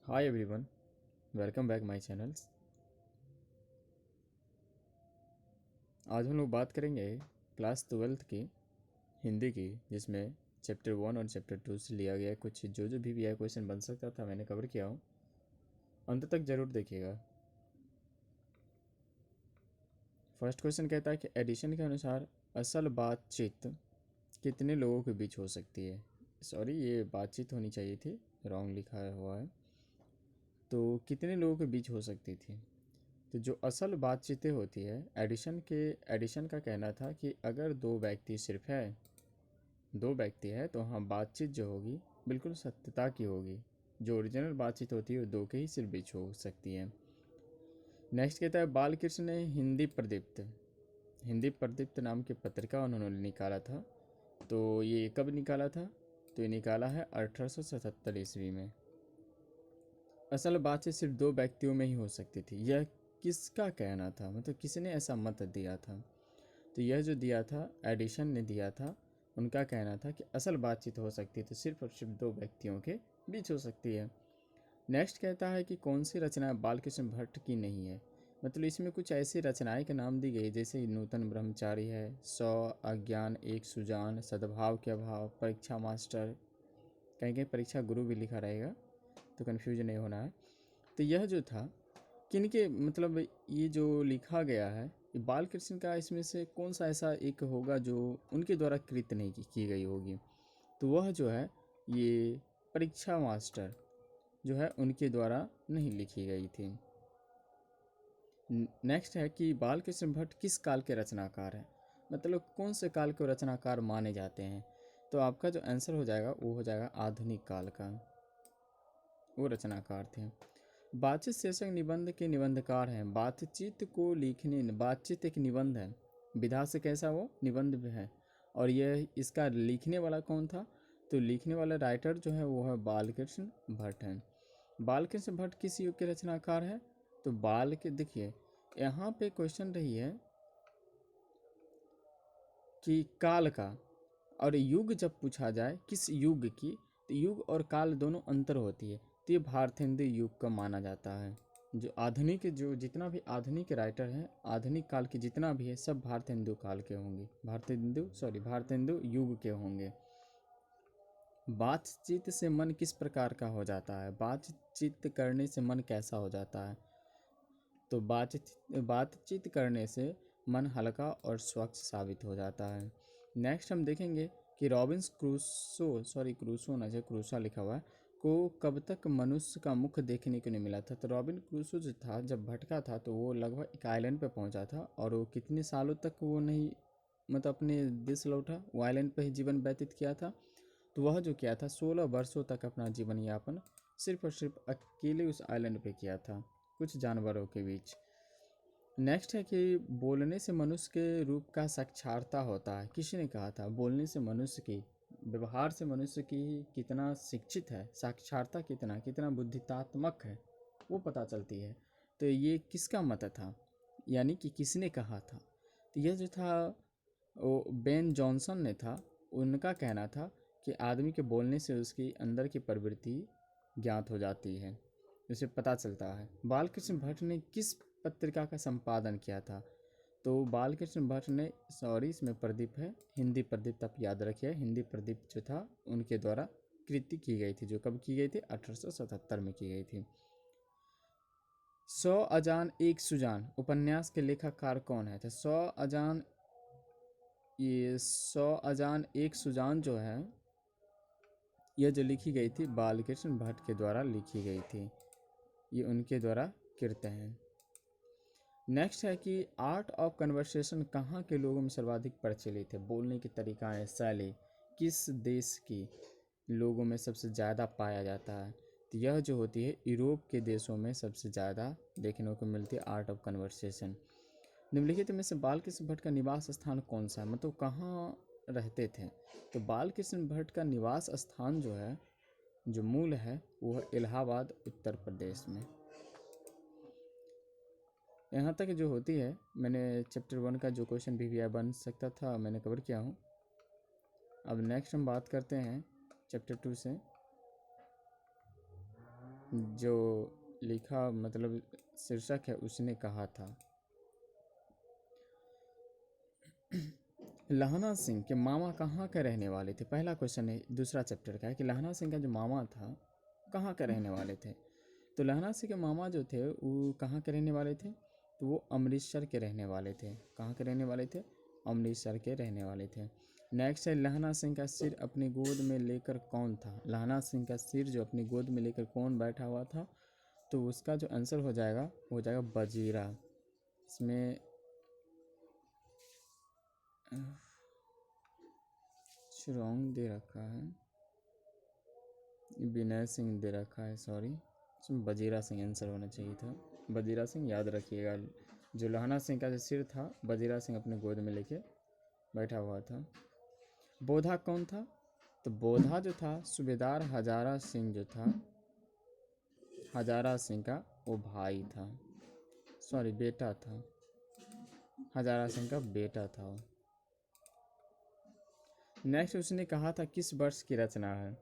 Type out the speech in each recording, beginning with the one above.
Hi everyone, welcome back my channels. आज हम लोग बात करेंगे क्लास 12th की हिंदी की, जिसमें चैप्टर 1 और चैप्टर 2 से लिया गया कुछ जो भी आया क्वेश्चन बन सकता था मैंने कवर किया हूँ। अंत तक ज़रूर देखिएगा। फर्स्ट क्वेश्चन कहता है कि एडिशन के अनुसार असल बातचीत कितने लोगों के बीच हो सकती है। सॉरी, ये बातचीत होनी चाहिए थी, रॉन्ग लिखा हुआ है। तो कितने लोगों के बीच हो सकती थी। तो जो असल बातचीतें होती है एडिशन का कहना था कि अगर दो व्यक्ति है तो हाँ, बातचीत जो होगी बिल्कुल सत्यता की होगी। जो ओरिजिनल बातचीत होती है वो दो के ही सिर्फ बीच हो सकती है। नेक्स्ट कहता है बालकृष्ण ने हिंदी प्रदीप्त नाम की पत्रिका उन्होंने निकाला था। तो ये कब निकाला था? तो ये निकाला है 1877 ईस्वी में। असल बातचीत सिर्फ दो व्यक्तियों में ही हो सकती थी, यह किसका कहना था, मतलब किसने ऐसा मत दिया था? तो यह जो दिया था, एडिशन ने दिया था। उनका कहना था कि असल बातचीत हो सकती है तो सिर्फ और सिर्फ दो व्यक्तियों के बीच हो सकती है। नेक्स्ट कहता है कि कौन सी रचना बालकृष्ण भट्ट की नहीं है। मतलब इसमें कुछ ऐसी रचनाएं के नाम दी गई जैसे नूतन ब्रह्मचारी है, 100, अज्ञान, एक सुजान, सद्भाव के अभाव, परीक्षा मास्टर, कहीं कहीं परीक्षा गुरु भी लिखा रहेगा तो कन्फ्यूजन नहीं होना है। तो यह जो था किनके, मतलब ये जो लिखा गया है ये बालकृष्ण का, इसमें से कौन सा ऐसा एक होगा जो उनके द्वारा कृत नहीं की गई होगी। तो वह जो है ये परीक्षा मास्टर जो है उनके द्वारा नहीं लिखी गई थी। नेक्स्ट है कि बालकृष्ण भट्ट किस काल के रचनाकार हैं, मतलब कौन से काल के रचनाकार माने जाते हैं। तो आपका जो आंसर हो जाएगा वो हो जाएगा आधुनिक काल का, वो रचनाकार थे। बातचीत शीर्षक निबंध के निबंधकार हैं। बातचीत एक निबंध है, विधा से कैसा वो निबंध भी है। और यह इसका लिखने वाला कौन था? तो लिखने वाला राइटर जो है वो है बालकृष्ण भट्ट हैं। बालकृष्ण भट्ट किस युग के रचनाकार हैं? तो बाल के देखिए यहाँ पे क्वेश्चन रही है कि काल का, और युग जब पूछा जाए किस युग की, तो युग और काल दोनों अंतर होती है। तो ये भारतेंदु युग का माना जाता है। जो जितना भी आधुनिक राइटर हैं, आधुनिक काल के जितना भी है सब भारतेंदु काल के होंगे, भारतेंदु युग के होंगे। बातचीत से मन किस प्रकार का हो जाता है? बातचीत करने से मन कैसा हो जाता है? तो बातचीत करने से मन हल्का और स्वच्छ साबित हो जाता है। नेक्स्ट हम देखेंगे कि रॉबिन्स क्रूसो ना, जो क्रूसा लिखा हुआ है, को कब तक मनुष्य का मुख देखने को नहीं मिला था। तो रॉबिन क्रूसो जो था जब भटका था तो वो लगभग एक आइलैंड पे पहुंचा था, और वो कितने सालों तक वो नहीं, मतलब अपने देश लौटा, वो आइलैंड पे ही जीवन व्यतीत किया था। तो वह जो किया था 16 वर्षों तक अपना जीवन यापन सिर्फ और सिर्फ अकेले उस आइलैंड पे किया था, कुछ जानवरों के बीच। नेक्स्ट है कि बोलने से मनुष्य के रूप का साक्षात्कार होता है। किसी ने कहा था बोलने से मनुष्य की, व्यवहार से मनुष्य की कितना शिक्षित है, साक्षरता कितना कितना बुद्धितात्मक है, वो पता चलती है। तो ये किसका मत था, यानी कि किसने कहा था? तो यह जो था वो बेन जॉनसन ने था। उनका कहना था कि आदमी के बोलने से उसकी अंदर की प्रवृत्ति ज्ञात हो जाती है, उसे पता चलता है। बालकृष्ण भट्ट ने किस पत्रिका का संपादन किया था? तो बालकृष्ण भट्ट ने, सॉरी इसमें प्रदीप है, हिंदी प्रदीप, आप याद रखिए, हिंदी प्रदीप जो था उनके द्वारा कृति की गई थी, जो कब की गई थी? 1877 में की गई थी। 100 अजान एक सुजान उपन्यास के लेखककार कौन है? तो 100 अजान एक सुजान जो है, यह जो लिखी गई थी बालकृष्ण भट्ट के द्वारा लिखी गई थी, ये उनके द्वारा कृत हैं। नेक्स्ट है कि आर्ट ऑफ कन्वर्सेशन कहाँ के लोगों में सर्वाधिक प्रचलित है? बोलने की तरीकाएं, शैली किस देश की लोगों में सबसे ज़्यादा पाया जाता है? तो यह जो होती है यूरोप के देशों में सबसे ज़्यादा देखने को मिलती है आर्ट ऑफ कन्वर्सेशन। निम्नलिखित में से बालकृष्ण भट्ट का निवास स्थान कौन सा है, मतलब कहाँ रहते थे? तो बालकृष्ण भट्ट का निवास स्थान जो है, जो मूल है, वो है इलाहाबाद, उत्तर प्रदेश में। यहाँ तक जो होती है, मैंने चैप्टर 1 का जो क्वेश्चन भी बन सकता था मैंने कवर किया हूँ। अब नेक्स्ट हम बात करते हैं चैप्टर 2 से। जो लिखा मतलब शीर्षक है उसने कहा था। लहना सिंह के मामा कहाँ के रहने वाले थे? पहला क्वेश्चन है दूसरा चैप्टर का है कि लहना सिंह का जो मामा था कहाँ के रहने वाले थे। तो लहना सिंह के मामा जो थे वो कहाँ के रहने वाले थे? तो वो अमृतसर के रहने वाले थे। कहाँ के रहने वाले थे? अमृतसर के रहने वाले थे। नेक्स्ट है लहना सिंह का सिर अपनी गोद में लेकर कौन था? लहना सिंह का सिर जो अपनी गोद में लेकर कौन बैठा हुआ था? तो उसका जो आंसर हो जाएगा वो हो जाएगा बजीरा। इसमें रॉन्ग दे रखा है, विनय सिंह दे रखा है, सॉरी। इसमें बजीरा सिंह आंसर होना चाहिए था। बजीरा सिंह याद रखिएगा। जो लहना सिंह का जो सिर था बजीरा सिंह अपने गोद में लेके बैठा हुआ था। बोधा कौन था? तो बोधा जो था सूबेदार हजारा सिंह जो था, हजारा सिंह का वो भाई था, सॉरी बेटा था। हजारा सिंह का बेटा था वो। नेक्स्ट उसने कहा था किस वर्ष की रचना है?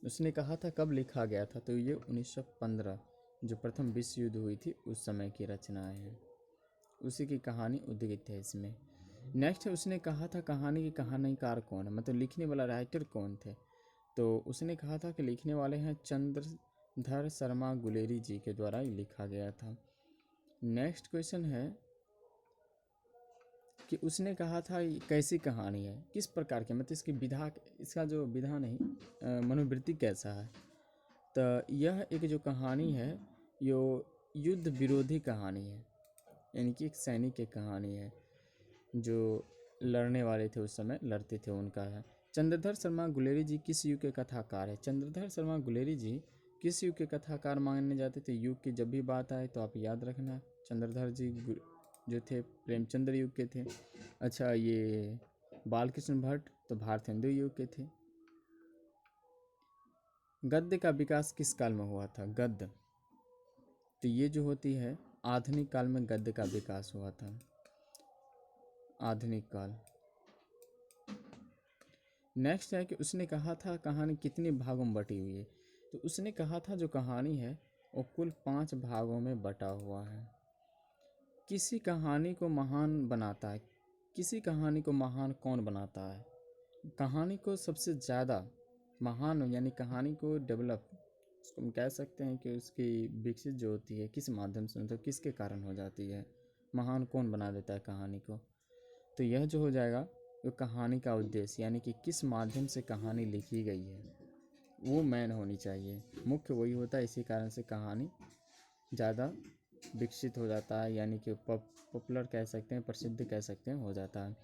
उसने कहा था कब लिखा गया था? तो ये 1915 जो प्रथम विश्व युद्ध हुई थी उस समय की रचनाएं हैं। उसी की कहानी उद्धृत है इसमें। नेक्स्ट है उसने कहा था कहानी की कहानीकार कौन है, मतलब लिखने वाला राइटर कौन थे? तो उसने कहा था कि लिखने वाले हैं चंद्रधर शर्मा गुलेरी जी के द्वारा ही लिखा गया था। नेक्स्ट क्वेश्चन है कि उसने कहा था ये कैसी कहानी है, किस प्रकार की, मतलब इसकी विधा, इसका जो विधा नहीं मनोवृत्ति कैसा है? तो यह एक जो कहानी है यो युद्ध विरोधी कहानी है, यानी कि एक सैनिक की कहानी है जो लड़ने वाले थे उस समय लड़ते थे उनका है। चंद्रधर शर्मा गुलेरी जी किस युग के कथाकार है? चंद्रधर शर्मा गुलेरी जी किस युग के कथाकार माने जाते थे? युग की जब भी बात आए तो आप याद रखना चंद्रधर जी जो थे प्रेमचंद्र युग के थे। अच्छा, ये बालकृष्ण भट्ट तो भारतेंदु युग के थे। गद्य का विकास किस काल में हुआ था? गद्य तो ये जो होती है आधुनिक काल में गद्य का विकास हुआ था, आधुनिक काल। नेक्स्ट है कि उसने कहा था कहानी कितने भागों में बटी हुई है? तो उसने कहा था जो कहानी है वो कुल 5 भागों में बटा हुआ है। किसी कहानी को महान बनाता है, किसी कहानी को महान कौन बनाता है? कहानी को सबसे ज़्यादा महान यानी कहानी को डेवलप, उसको हम कह सकते हैं कि उसकी विकसित जो होती है किस माध्यम से, मतलब किसके कारण हो जाती है, महान कौन बना देता है कहानी को? तो यह जो हो जाएगा वो कहानी का उद्देश्य, यानी कि किस माध्यम से कहानी लिखी गई है वो मैन होनी चाहिए, मुख्य वही होता है। इसी कारण से कहानी ज़्यादा विकसित हो जाता है, यानी कि पॉपुलर कह सकते हैं, प्रसिद्ध कह सकते हैं, हो जाता है।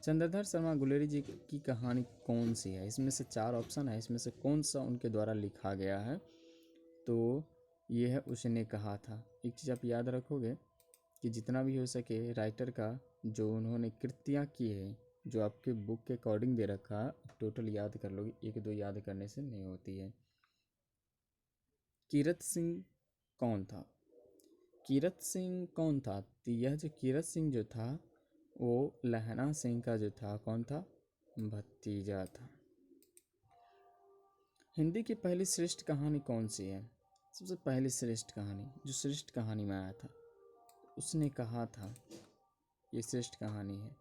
चंद्रधर शर्मा गुलेरी जी की कहानी कौन सी है? इसमें से 4 ऑप्शन है, इसमें से कौन सा उनके द्वारा लिखा गया है? तो ये है उसने कहा था। एक चीज़ आप याद रखोगे कि जितना भी हो सके राइटर का जो उन्होंने कृतियाँ की है जो आपके बुक के अकॉर्डिंग दे रखा है टोटल याद कर लोगे, 1-2 याद करने से नहीं होती है। कीरत सिंह कौन था? कीरत सिंह कौन था? तो यह जो कीरत सिंह जो था वो लहना सिंह का जो था कौन था? भतीजा था। हिंदी की पहली श्रेष्ठ कहानी कौन सी है? सबसे पहली श्रेष्ठ कहानी जो श्रेष्ठ कहानी में आया था उसने कहा था ये श्रेष्ठ कहानी है।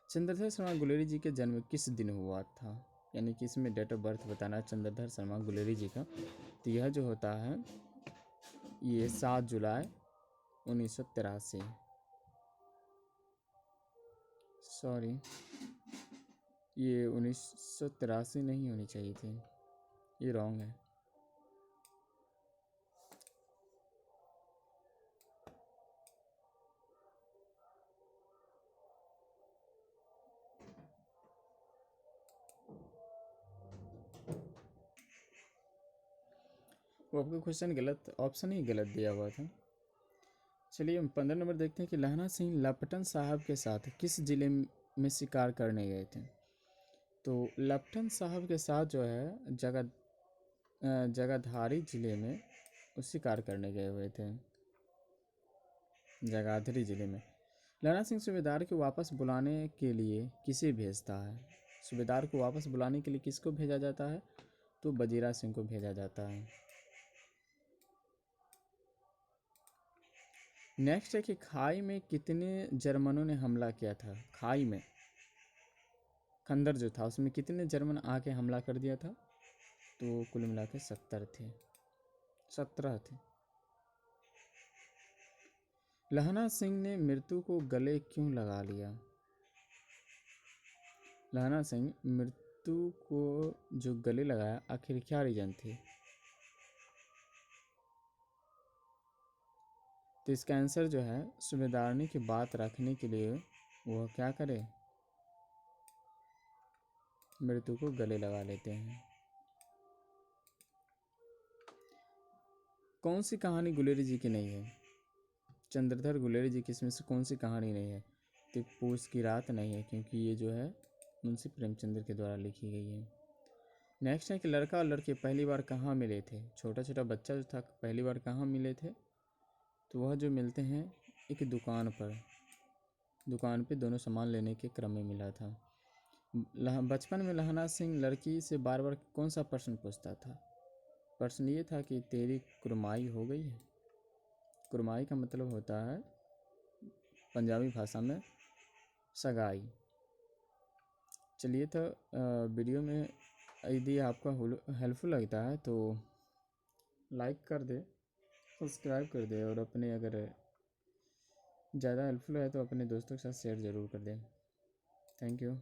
चंद्रधर शर्मा गुलेरी जी के जन्म किस दिन हुआ था? यानी कि इसमें डेट ऑफ बर्थ बताना है चंद्रधर शर्मा गुलेरी जी का। तो यह जो होता है ये 7 जुलाई 1983, सॉरी ये 1983 नहीं होनी चाहिए थी, ये रॉन्ग है। वो आपका क्वेश्चन गलत, ऑप्शन ही गलत दिया हुआ था। चलिए हम 15 नंबर देखते हैं कि लहना सिंह लपटन साहब के साथ किस जिले में शिकार करने गए थे? तो लपटन साहब के साथ जो है जगाधारी जिले में वो शिकार करने गए हुए थे, जगाधरी जिले में। लहना सिंह सूबेदार को वापस बुलाने के लिए किसे भेजता है? सूबेदार को वापस बुलाने के लिए किसको भेजा जाता है? तो बजीरा सिंह को भेजा जाता है। नेक्स्ट है कि खाई में कितने जर्मनों ने हमला किया था। खाई में खंदर जो था उसमें कितने जर्मन आके हमला कर दिया था। तो कुल मिला के 70 थे, 17 थे। लहना सिंह ने मृत्यु को गले क्यों लगा लिया। लहना सिंह मृत्यु को जो गले लगाया, आखिर क्या रीजन थी। तो इसका आंसर जो है, सूबेदारनी की बात रखने के लिए वह क्या करे, मृत्यु को गले लगा लेते हैं। कौन सी कहानी गुलेरी जी की नहीं है। चंद्रधर गुलेरी जी की इसमें से कौन सी कहानी नहीं है। तो पूस की रात नहीं है, क्योंकि ये जो है मुंशी प्रेमचंद्र के द्वारा लिखी गई है। नेक्स्ट है कि लड़का और लड़की पहली बार कहाँ मिले थे। छोटा छोटा बच्चा जो था पहली बार कहाँ मिले थे। तो वह जो मिलते हैं एक दुकान पर, दुकान पे दोनों सामान लेने के क्रम में मिला था। बचपन में लहना सिंह लड़की से बार बार कौन सा प्रश्न पूछता था। प्रश्न ये था कि तेरी कुरमाई हो गई है। कुरमाई का मतलब होता है पंजाबी भाषा में सगाई। चलिए, तो वीडियो में यदि आपका हेल्पफुल लगता है तो लाइक कर दे, सब्सक्राइब कर दे, और अपने अगर ज़्यादा हेल्पफुल है तो अपने दोस्तों के साथ शेयर ज़रूर कर दें। Thank you.